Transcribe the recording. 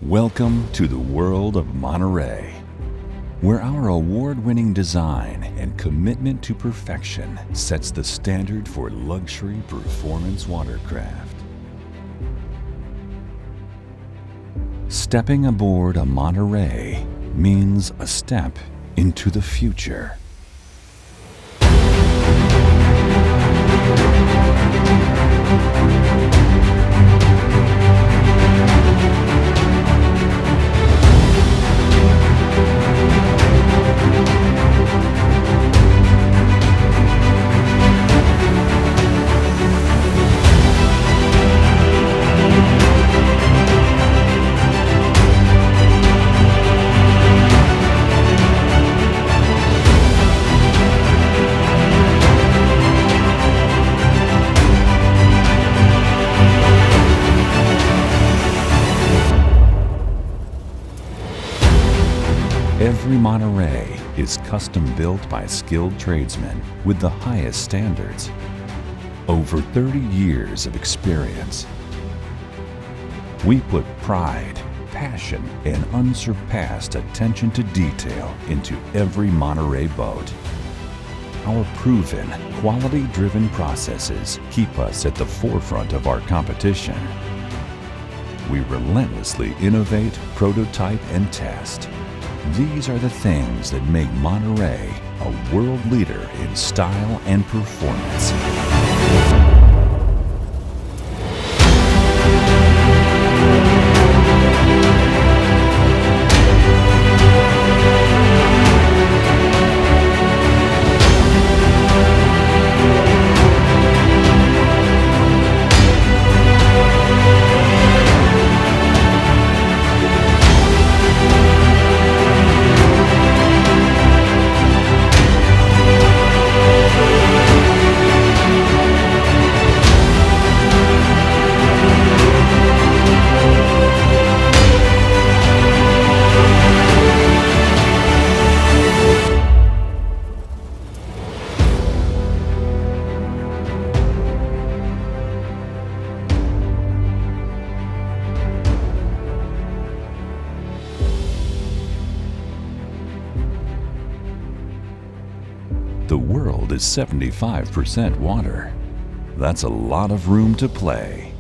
Welcome to the world of Monterey, where our award-winning design and commitment to perfection sets the standard for luxury performance watercraft. Stepping aboard a Monterey means a step into the future. Every Monterey is custom built by skilled tradesmen with the highest standards. Over 30 years of experience. We put pride, passion, and unsurpassed attention to detail into every Monterey boat. Our proven, quality-driven processes keep us at the forefront of our competition. We relentlessly innovate, prototype, and test. These are the things that make Monterey a world leader in style and performance. The world is 75% water. That's a lot of room to play.